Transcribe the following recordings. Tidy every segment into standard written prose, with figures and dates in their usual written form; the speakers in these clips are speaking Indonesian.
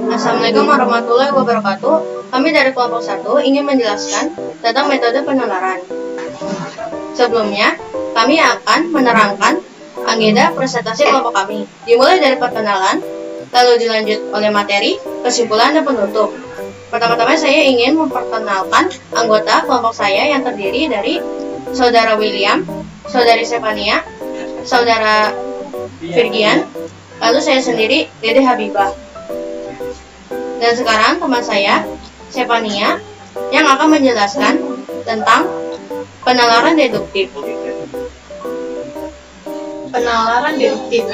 Assalamualaikum warahmatullahi wabarakatuh. Kami dari kelompok 1 ingin menjelaskan tentang metode penalaran. Sebelumnya, kami akan menerangkan agenda presentasi kelompok kami. Dimulai dari perkenalan, lalu dilanjut oleh materi, kesimpulan, dan penutup. Pertama-tama saya ingin memperkenalkan anggota kelompok saya yang terdiri dari Saudara William, Saudari Stefania, Saudara Virgian, lalu saya sendiri, Dede Habibah. Dan sekarang teman saya, Stefania, yang akan menjelaskan tentang penalaran deduktif. Penalaran deduktif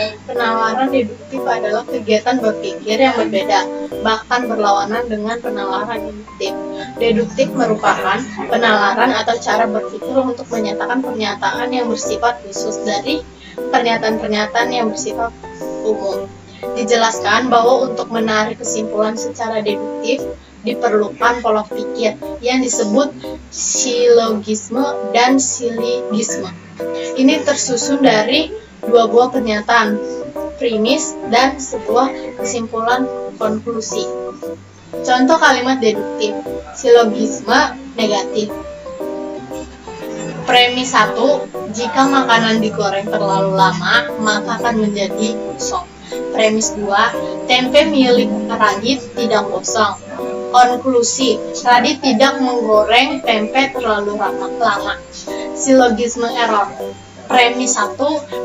adalah kegiatan berpikir yang berbeda, bahkan berlawanan dengan penalaran induktif. Deduktif merupakan penalaran atau cara berpikir untuk menyatakan pernyataan yang bersifat khusus dari pernyataan-pernyataan yang bersifat umum. Dijelaskan bahwa untuk menarik kesimpulan secara deduktif diperlukan pola pikir yang disebut silogisme dan siligisme. Ini tersusun dari dua buah pernyataan, premis dan sebuah kesimpulan konklusi. Contoh kalimat deduktif, silogisme negatif. Premis 1, jika makanan digoreng terlalu lama, maka akan menjadi gosong. Premis 2, tempe milik Radit tidak gosong. Konklusi, Radit tidak menggoreng tempe terlalu lama. Silogisme error. Premis 1,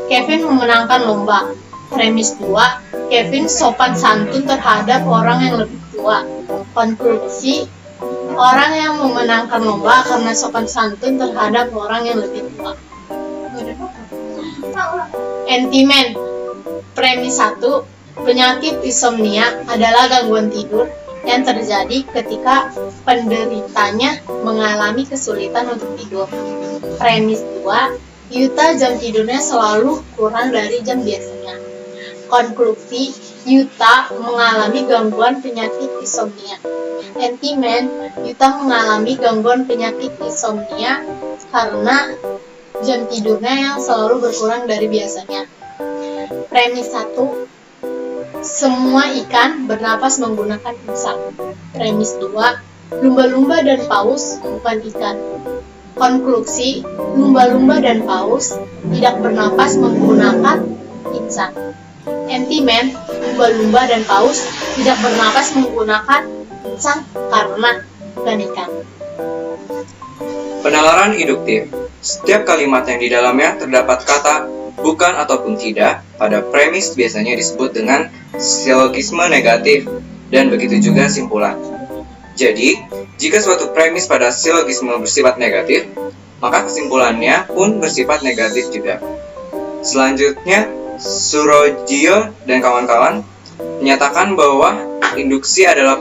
Kevin memenangkan lomba. Premis 2, Kevin sopan santun terhadap orang yang lebih tua. Konklusi, orang yang memenangkan lomba karena sopan santun terhadap orang yang lebih tua. Entimen. Premis 1, penyakit insomnia adalah gangguan tidur yang terjadi ketika penderitanya mengalami kesulitan untuk tidur. Premis 2, Yuta jam tidurnya selalu kurang dari jam biasanya. Konklusi, Yuta mengalami gangguan penyakit insomnia. Entimen, Yuta mengalami gangguan penyakit insomnia karena jam tidurnya yang selalu berkurang dari biasanya. Premis 1, semua ikan bernapas menggunakan insang. Premis 2, lumba-lumba dan paus bukan ikan. Konklusi, lumba-lumba dan paus tidak bernapas menggunakan insang. Entimen, lumba-lumba dan paus tidak bernapas menggunakan insang karena bukan ikan. Penalaran induktif. Setiap kalimat yang di dalamnya terdapat kata bukan ataupun tidak pada premis biasanya disebut dengan silogisme negatif dan begitu juga simpulan. Jadi, jika suatu premis pada silogisme bersifat negatif, maka kesimpulannya pun bersifat negatif juga. Selanjutnya, Surojio dan kawan-kawan menyatakan bahwa induksi adalah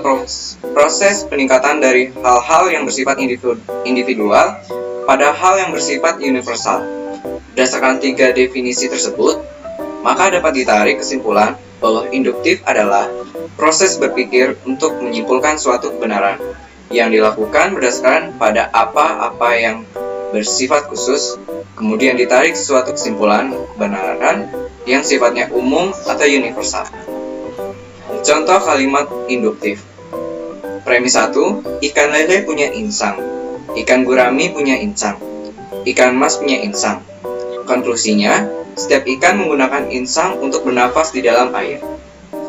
proses peningkatan dari hal-hal yang bersifat individual pada hal yang bersifat universal. Berdasarkan 3 definisi tersebut, maka dapat ditarik kesimpulan bahwa induktif adalah proses berpikir untuk menyimpulkan suatu kebenaran yang dilakukan berdasarkan pada apa-apa yang bersifat khusus, kemudian ditarik suatu kesimpulan kebenaran yang sifatnya umum atau universal. Contoh kalimat induktif. Premis 1, ikan lele punya insang, ikan gurami punya insang, ikan mas punya insang. Konklusinya, setiap ikan menggunakan insang untuk bernafas di dalam air.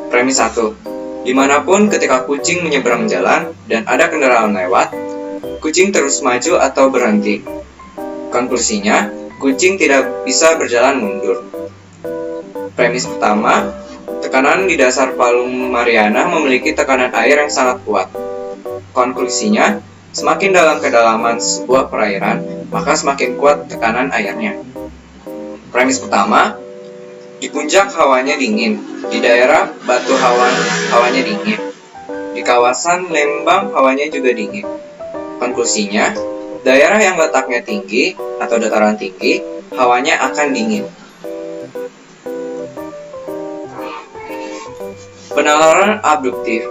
Premis 1, dimanapun ketika kucing menyeberang jalan dan ada kendaraan lewat, kucing terus maju atau berhenti. Konklusinya, kucing tidak bisa berjalan mundur. Premis pertama, tekanan di dasar palung Mariana memiliki tekanan air yang sangat kuat. Konklusinya, semakin dalam kedalaman sebuah perairan, maka semakin kuat tekanan airnya. Premis pertama, di puncak hawanya dingin, di daerah Batu hawanya dingin, di kawasan Lembang hawanya juga dingin. Konklusinya, daerah yang letaknya tinggi atau dataran tinggi, hawanya akan dingin. Penalaran abduktif.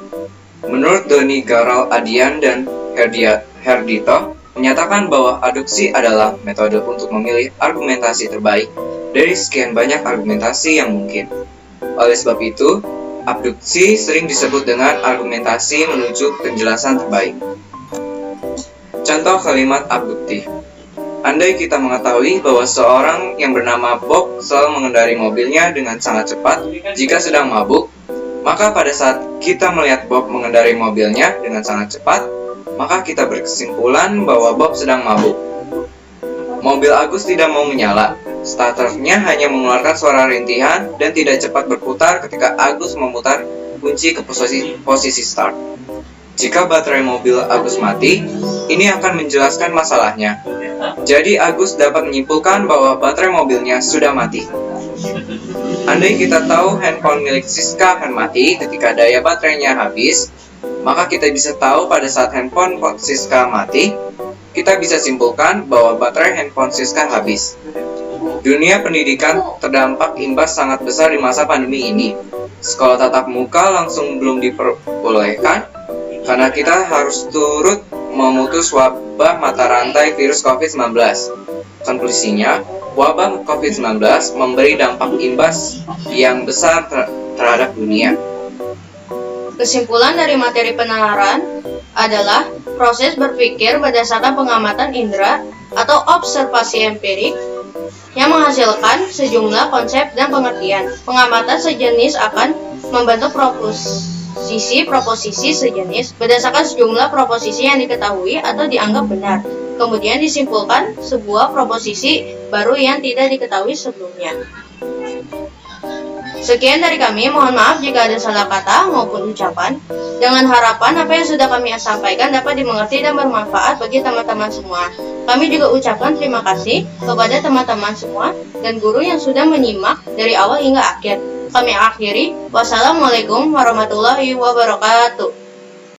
Menurut Doni Garal Adian dan Herdito, menyatakan bahwa aduksi adalah metode untuk memilih argumentasi terbaik dari sekian banyak argumentasi yang mungkin. Oleh sebab itu, Abduksi sering disebut dengan argumentasi menuju penjelasan terbaik. Contoh kalimat abduktif. Andai kita mengetahui bahwa seorang yang bernama Bob selalu mengendari mobilnya dengan sangat cepat jika sedang mabuk, maka pada saat kita melihat Bob mengendari mobilnya dengan sangat cepat, maka kita berkesimpulan bahwa Bob sedang mabuk. Mobil Agus tidak mau menyala. Starternya hanya mengeluarkan suara rintihan dan tidak cepat berputar ketika Agus memutar kunci ke posisi start. Jika baterai mobil Agus mati, ini akan menjelaskan masalahnya. Jadi Agus dapat menyimpulkan bahwa baterai mobilnya sudah mati. Andai kita tahu handphone milik Siska akan mati ketika daya baterainya habis, maka kita bisa tahu pada saat handphone Siska mati, kita bisa simpulkan bahwa baterai handphone Siska habis. Dunia pendidikan terdampak imbas sangat besar di masa pandemi ini. Sekolah tatap muka langsung belum diperbolehkan karena kita harus turut memutus wabah mata rantai virus COVID-19. Konklusinya, wabah COVID-19 memberi dampak imbas yang besar terhadap dunia. Kesimpulan dari materi penalaran adalah proses berpikir berdasarkan pengamatan indera atau observasi empirik yang menghasilkan sejumlah konsep dan pengertian. Pengamatan sejenis akan membentuk proposisi sejenis berdasarkan sejumlah proposisi yang diketahui atau dianggap benar. Kemudian disimpulkan sebuah proposisi baru yang tidak diketahui sebelumnya. Sekian dari kami, mohon maaf jika ada salah kata maupun ucapan. Dengan harapan apa yang sudah kami sampaikan dapat dimengerti dan bermanfaat bagi teman-teman semua. Kami juga ucapkan terima kasih kepada teman-teman semua dan guru yang sudah menyimak dari awal hingga akhir. Kami akhiri, wassalamualaikum warahmatullahi wabarakatuh.